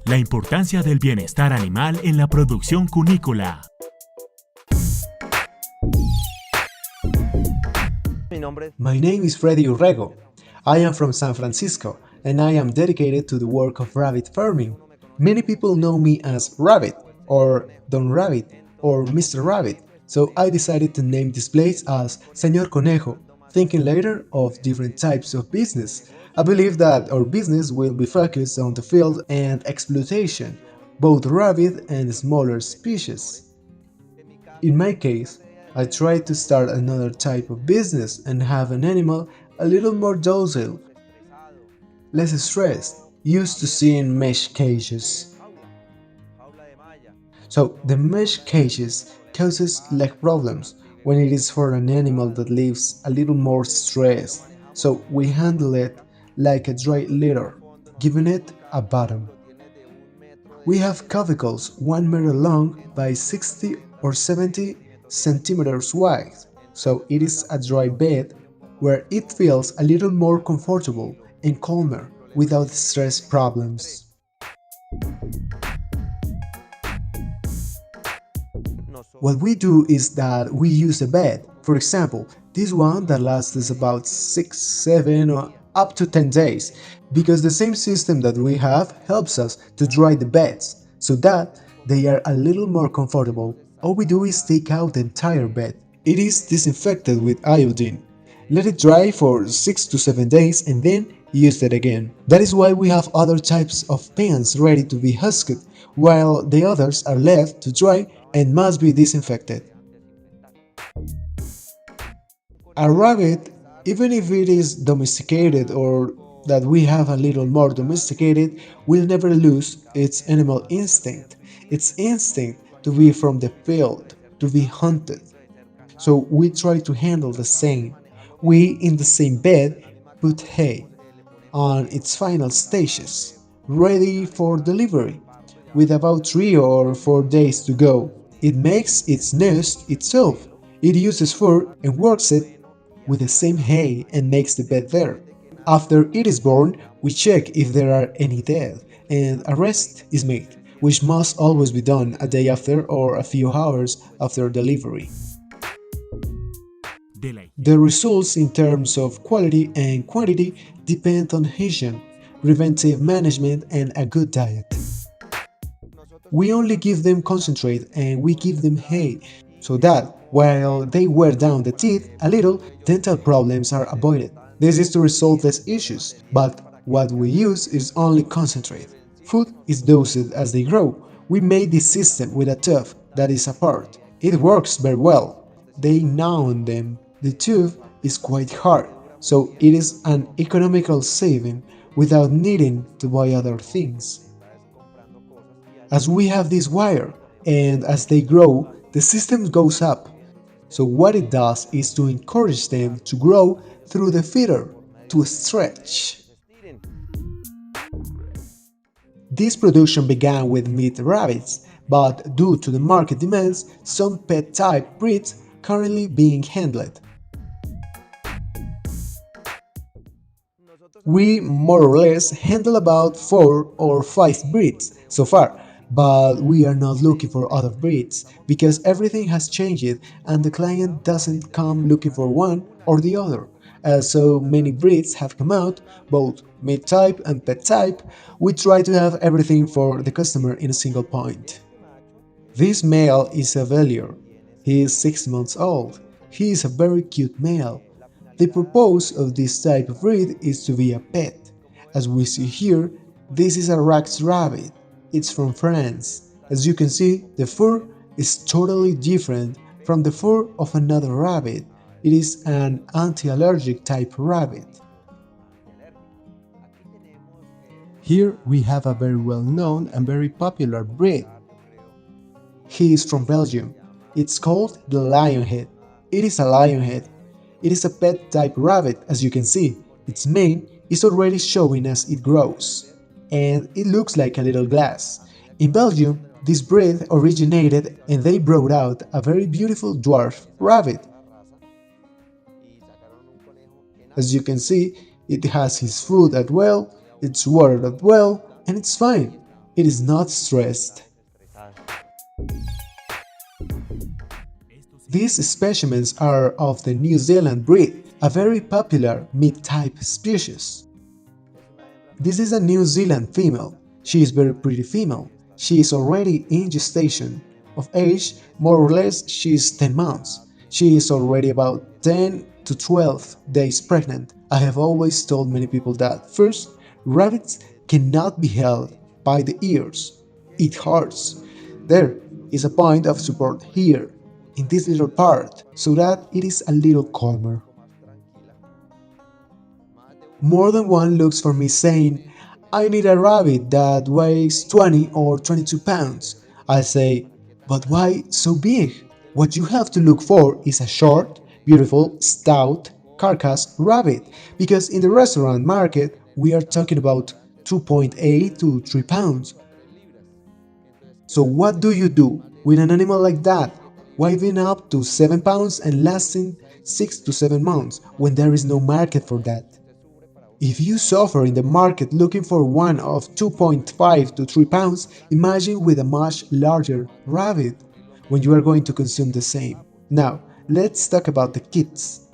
La importancia del bienestar animal en la producción cunícola. My name is Freddy Urrego. I am from San Francisco and I am dedicated to the work of rabbit farming. Many people know me as Rabbit, or Don Rabbit, or Mr. Rabbit, so I decided to name this place as Señor Conejo, thinking later of different types of business. I believe that our business will be focused on the field and exploitation, both rabbit and smaller species. In my case, I tried to start another type of business and have an animal a little more docile, less stressed, used to seeing mesh cages. So the mesh cages causes leg problems when it is for an animal that lives a little more stressed, so we handle it like a dry litter, giving it a bottom. We have cubicles 1 meter long by 60 or 70 centimeters wide, so it is a dry bed where it feels a little more comfortable and calmer without stress problems. What we do is that we use a bed. For example, this one that lasts us about 6, 7 or up to 10 days, because the same system that we have helps us to dry the beds, so that they are a little more comfortable. All we do is take out the entire bed. It is disinfected with iodine. Let it dry for 6 to 7 days and then use it again. That is why we have other types of pens ready to be husked, while the others are left to dry and must be disinfected. A rabbit, even if it is domesticated or that we have a little more domesticated, will never lose its animal instinct, its instinct to be from the field, to be hunted. So we try to handle the same. We, in the same bed, put hay on its final stages, ready for delivery, with about 3 or 4 days to go. It makes its nest itself. It uses fur and works it with the same hay and makes the bed there. After it is born, we check if there are any dead, and a rest is made, which must always be done a day after or a few hours after delivery. The results in terms of quality and quantity depend on hygiene, preventive management, and a good diet. We only give them concentrate and we give them hay, so that while they wear down the teeth a little, dental problems are avoided. This is to resolve less issues, but what we use is only concentrate. Food is dosed as they grow. We made this system with a tube that is apart. It works very well. They gnaw on them. The tube is quite hard, so it is an economical saving without needing to buy other things. As we have this wire, and as they grow, the system goes up. So what it does is to encourage them to grow through the feeder, to stretch. This production began with meat rabbits, but due to the market demands, some pet-type breeds currently being handled. We more or less handle about 4 or 5 breeds so far, but we are not looking for other breeds because everything has changed and the client doesn't come looking for one or the other. As so many breeds have come out, both meat type and pet type, we try to have everything for the customer in a single point. This male is a Velier. He is 6 months old. He is a very cute male. The purpose of this type of breed is to be a pet. As we see here, this is a Rax rabbit. It's from France. As you can see, the fur is totally different from the fur of another rabbit. It is an anti-allergic type rabbit. Here we have a very well-known and very popular breed. He is from Belgium. It's called the Lionhead. It is a lionhead. It is a pet type rabbit, as you can see. Its mane is already showing as it grows, and it looks like a little glass. In Belgium, this breed originated and they brought out a very beautiful dwarf rabbit. As you can see, it has his food as well, it's watered as well, and it's fine. It is not stressed. These specimens are of the New Zealand breed, a very popular meat-type species. This is a New Zealand female. She is very pretty female. She is already in gestation. Of age, more or less, she is 10 months. She is already about 10 to 12 days pregnant. I have always told many people that, first, rabbits cannot be held by the ears. It hurts. There is a point of support here, in this little part, so that it is a little calmer. More than one looks for me saying, I need a rabbit that weighs 20 or 22 pounds. I say, but why so big? What you have to look for is a short, beautiful, stout, carcass rabbit, because in the restaurant market we are talking about 2.8 to 3 pounds. So what do you do with an animal like that, weighing up to 7 pounds and lasting 6 to 7 months when there is no market for that? If you suffer in the market looking for one of 2.5 to 3 pounds, imagine with a much larger rabbit when you are going to consume the same. Now, let's talk about the kids.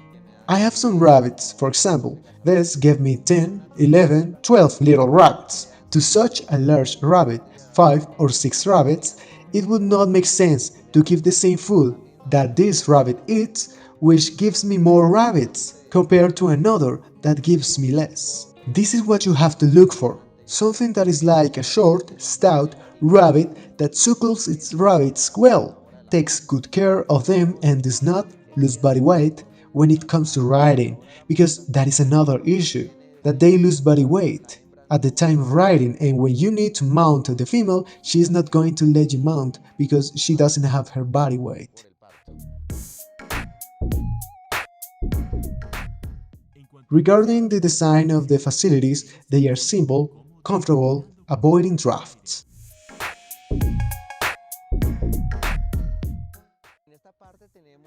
I have some rabbits, for example. This gave me 10, 11, 12 little rabbits. To such a large rabbit, 5 or 6 rabbits, it would not make sense to give the same food that this rabbit eats, which gives me more rabbits, compared to another that gives me less. This is what you have to look for. Something that is like a short, stout rabbit that suckles its rabbits well, takes good care of them and does not lose body weight when it comes to riding, because that is another issue, that they lose body weight at the time of riding, and when you need to mount the female, she is not going to let you mount because she doesn't have her body weight. Regarding the design of the facilities, they are simple, comfortable, avoiding drafts.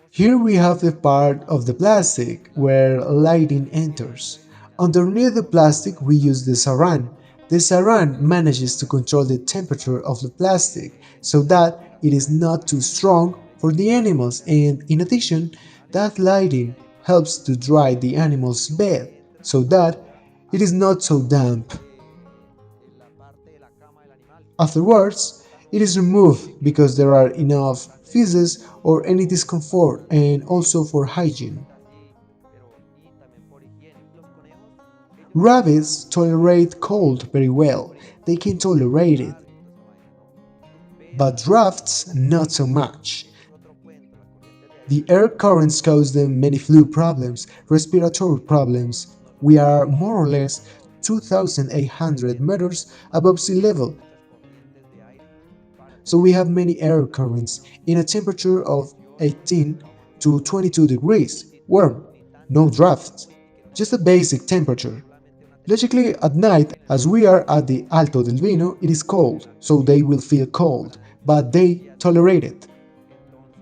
Here we have the part of the plastic where lighting enters. Underneath the plastic we use the saran. The saran manages to control the temperature of the plastic so that it is not too strong for the animals, and in addition, that lighting helps to dry the animal's bed so that it is not so damp. Afterwards, it is removed because there are enough feces or any discomfort, and also for hygiene. Rabbits tolerate cold very well, they can tolerate it, but drafts not so much. The air currents cause them many flu problems, respiratory problems. We are more or less 2,800 meters above sea level, so we have many air currents in a temperature of 18 to 22 degrees, warm, no drafts, just a basic temperature. Logically, at night, as we are at the Alto del Vino, it is cold, so they will feel cold, but they tolerate it.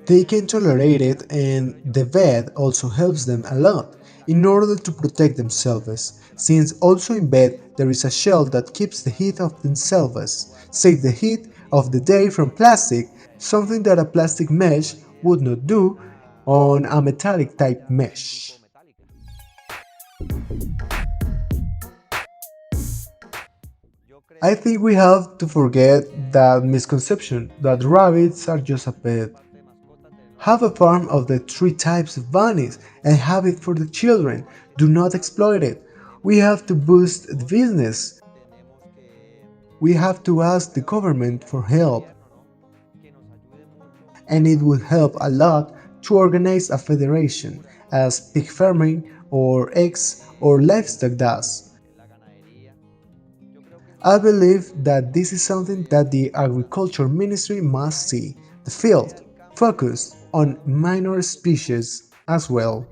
They can tolerate it, and the bed also helps them a lot in order to protect themselves, since also in bed there is a shell that keeps the heat of themselves, save the heat of the day from plastic, something that a plastic mesh would not do on a metallic type mesh. I think we have to forget that misconception that rabbits are just a pet. Have a farm of the 3 types of bunnies and have it for the children. Do not exploit it. We have to boost the business. We have to ask the government for help. And it would help a lot to organize a federation, as pig farming or eggs or livestock does. I believe that this is something that the Agriculture Ministry must see, the field, focus on minor species as well.